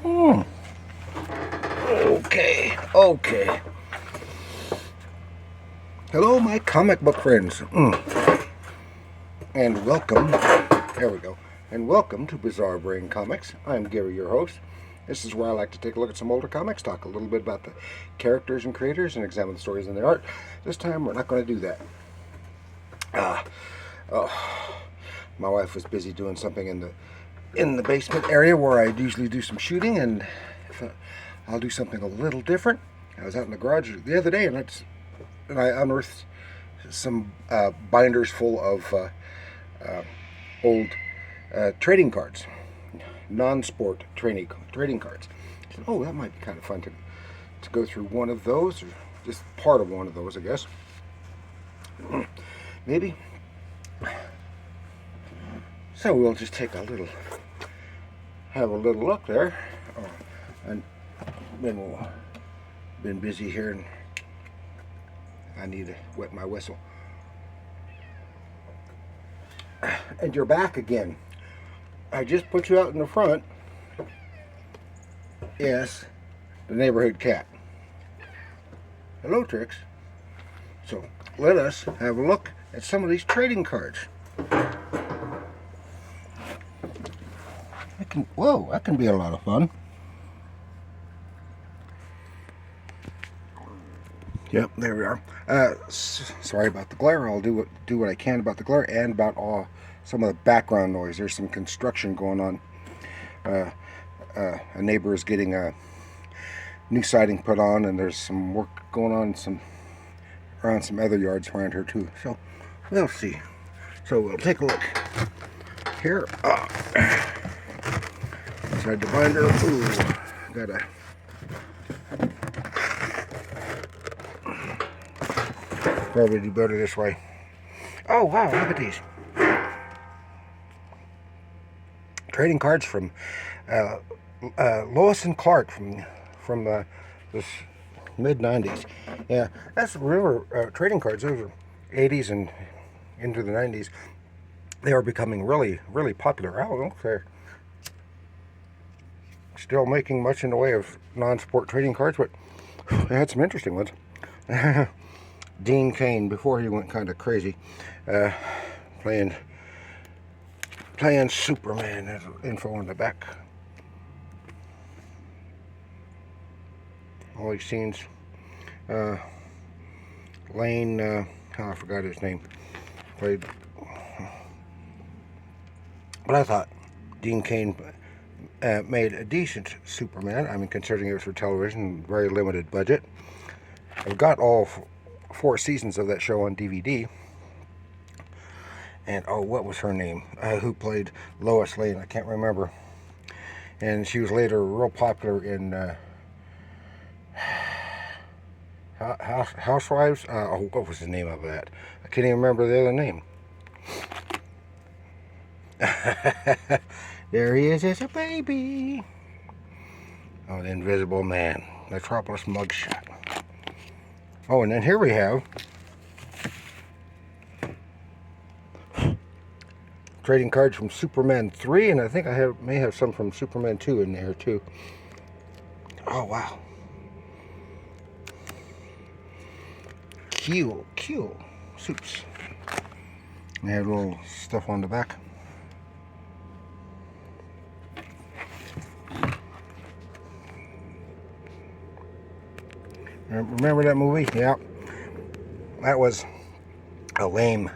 Hmm. Okay. Hello, my comic book friends. And welcome. There we go. And welcome to Bizarre Brain Comics. I'm Gary, your host. This is where I like to take a look at some older comics, talk a little bit about the characters and creators, and examine the stories and their art. This time, we're not going to do that. My wife was busy doing something in the basement area where I usually do some shooting, and I'll do something a little different. I was out in the garage the other day, and I unearthed some binders full of old trading cards, non-sport trading cards. I said, oh, that might be kind of fun to go through one of those, or just part of one of those, I guess. Maybe. So we'll just have a little look there. And then been busy here, and I need to wet my whistle. And you're back again. I just put you out in the front. Yes, the neighborhood cat. Hello, Trix. So let us have a look at some of these trading cards. That can be a lot of fun. Yep, there we are. Sorry about the glare. I'll do what I can about the glare and about some of the background noise. There's some construction going on. A neighbor is getting a new siding put on, and there's some work going on around some other yards around here too. So we'll see. So we'll take a look here. Inside the binder. Ooh, gotta. Probably do better this way. Oh wow, look at these. Trading cards from Lois and Clark from the mid-90s. Yeah, that's river trading cards. Those were 80s and into the 90s. They were becoming really, really popular. Oh, look, they're still making much in the way of non-sport trading cards, but they had some interesting ones. Dean Cain, before he went kind of crazy, playing Superman. There's info on the back. All these scenes. Lane, I forgot his name. Played, but I thought Dean Cain made a decent Superman. I mean, considering it was for television, very limited budget. I've got all 4 seasons of that show on DVD. And what was her name? Who played Lois Lane? I can't remember. And she was later real popular in Housewives. What was the name of that? I can't even remember the other name. There he is as a baby. Oh, the Invisible Man. Metropolis mugshot. Oh, and then here we have trading cards from Superman 3, and I think I may have some from Superman 2 in there too. Oh wow. Cool soups. They have little stuff on the back. Remember that movie? Yeah. That was a lame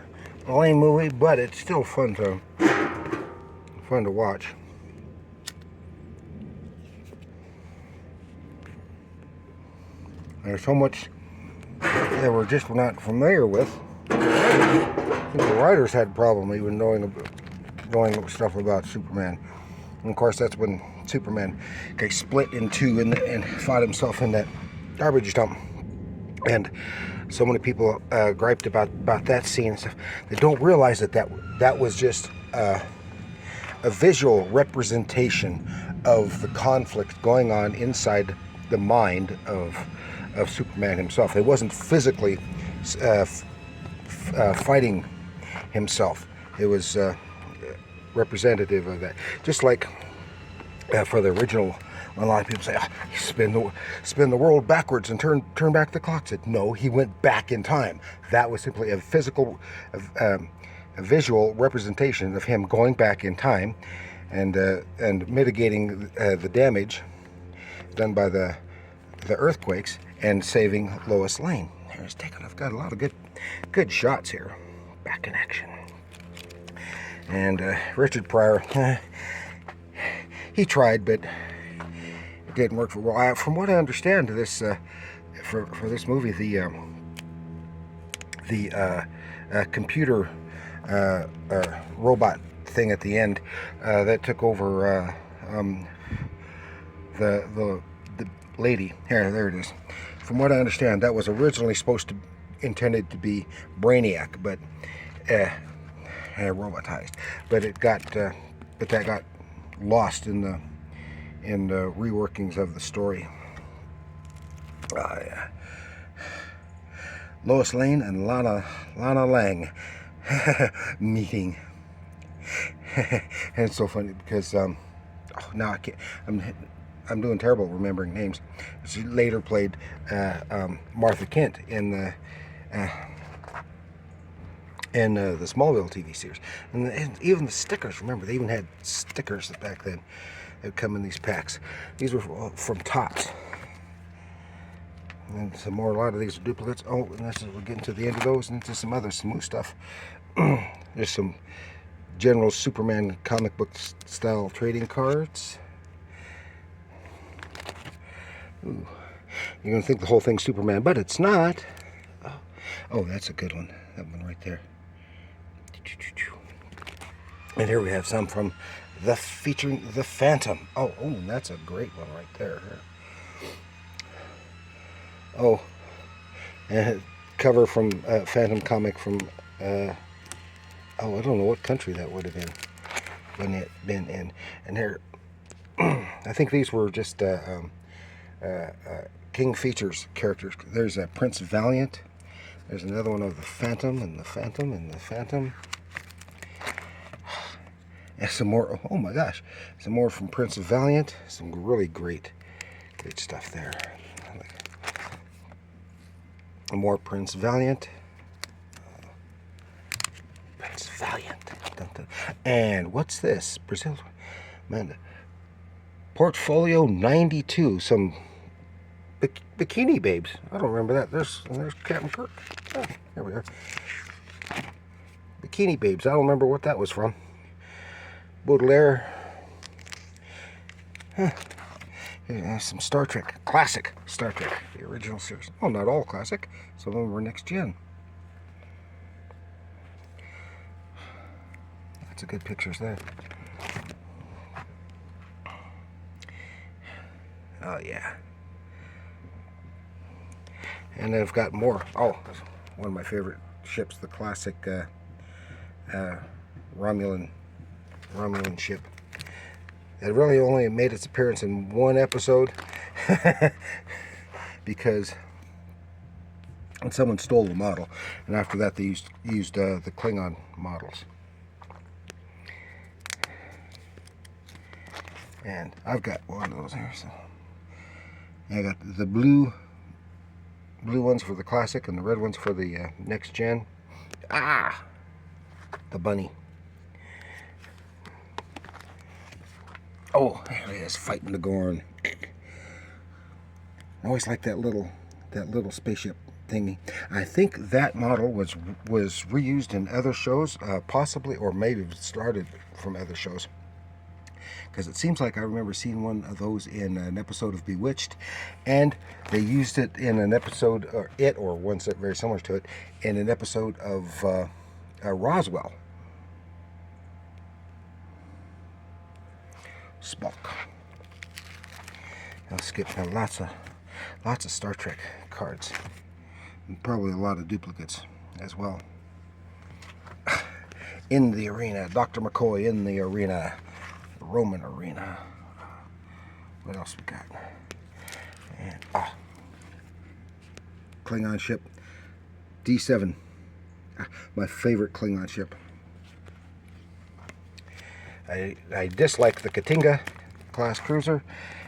movie, but it's still fun to watch. There's so much that we're just not familiar with. I think the writers had a problem even knowing stuff about Superman. And of course, that's when Superman got split in two and fought himself in that garbage dump. And so many people griped about that scene and stuff. They don't realize that was just a visual representation of the conflict going on inside the mind of Superman himself. It wasn't physically fighting himself. It was representative of that. Just like for the original A lot of people say, oh, spin the world backwards and turn back the clock. Said no, he went back in time. That was simply a physical, a visual representation of him going back in time, and mitigating the damage done by the earthquakes and saving Lois Lane. I've got a lot of good shots here, back in action. And Richard Pryor, he tried, but it didn't work for well. From what I understand, this for this movie, the computer robot thing at the end that took over the lady. There it is. From what I understand, that was originally intended to be Brainiac, but robotized. But that got lost in the reworkings of the story. Yeah. Lois Lane and Lana Lang meeting. And it's so funny because now I can't. I'm doing terrible remembering names. She later played Martha Kent in the Smallville TV series, and even the stickers. Remember, they even had stickers back then that come in these packs. These were from Topps, and a lot of these are duplicates. Oh, and we're getting to the end of those, and into some other smooth stuff. There's some general Superman comic book style trading cards. Ooh. You're going to think the whole thing's Superman, but it's not. Oh, that's a good one. That one right there. And here we have some from featuring the Phantom. Oh, that's a great one right there. Oh, and cover from Phantom comic from, I don't know what country that would have been in. And here, I think these were just King Features characters. There's a Prince Valiant. There's another one of the Phantom and the Phantom and the Phantom. And some more. Oh my gosh, some more from Prince Valiant. Some really great stuff there. More Prince Valiant. Prince Valiant. Dun, dun. And what's this? Brazil. Man, Portfolio 92. Some Bikini Babes. I don't remember that. There's Captain Kirk. Oh, there we are. Bikini Babes. I don't remember what that was from. Baudelaire. Huh. Some Star Trek. Classic Star Trek. The original series. Well, not all classic. Some of them were next gen. That's a good pictures there. Oh, yeah. And I've got more. Oh, one of my favorite ships, the classic Romulan ship. It really only made its appearance in one episode because someone stole the model, and after that they used the Klingon models. And I've got one of those here. So I got the blue ones for the classic and the red ones for the next gen. The bunny. Oh, there he is, fighting the Gorn. I always like that little spaceship thingy. I think that model was reused in other shows, possibly, or maybe started from other shows. Because it seems like I remember seeing one of those in an episode of Bewitched, and they used it in an episode, or one very similar to it, in an episode of Roswell. Spock. I'll skip now. Lots of Star Trek cards, and probably a lot of duplicates as well. In the arena, Dr. McCoy in the arena. Roman arena. What else we got? And Klingon ship D7. My favorite Klingon ship. I dislike the Katinga class cruiser,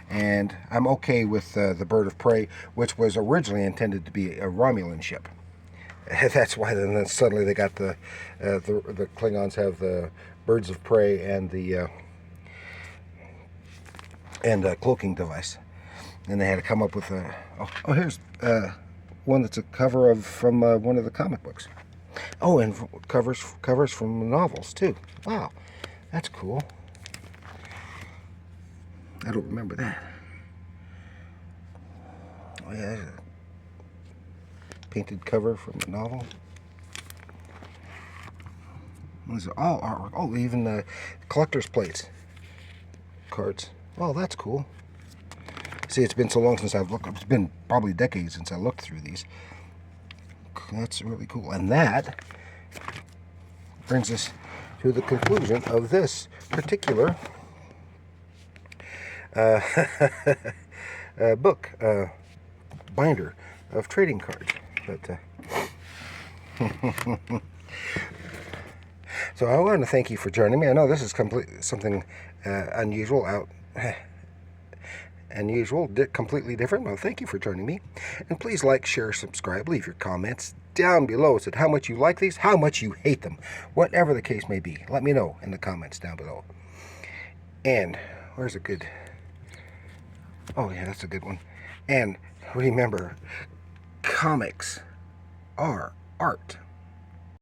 and I'm okay with the Bird of Prey, which was originally intended to be a Romulan ship. That's why then suddenly they got the Klingons have the Birds of Prey and the cloaking device, and they had to come up with a. Oh, here's one that's a cover from one of the comic books. Oh, and covers from novels too. Wow, that's cool. I don't remember that. Oh yeah, painted cover from the novel. These are all artwork. Oh, even the collector's plates, cards. Oh, that's cool. See, it's been so long since I've looked. It's been probably decades since I looked through these. That's really cool. And that brings us to the conclusion of this particular book, binder of trading cards. But so I want to thank you for joining me. I know this is something unusual, completely different. Well, thank you for joining me. And please like, share, subscribe, leave your comments down below. Said how much you like these, how much you hate them. Whatever the case may be, let me know in the comments down below. And where's a good... Oh yeah, that's a good one. And remember, comics are art.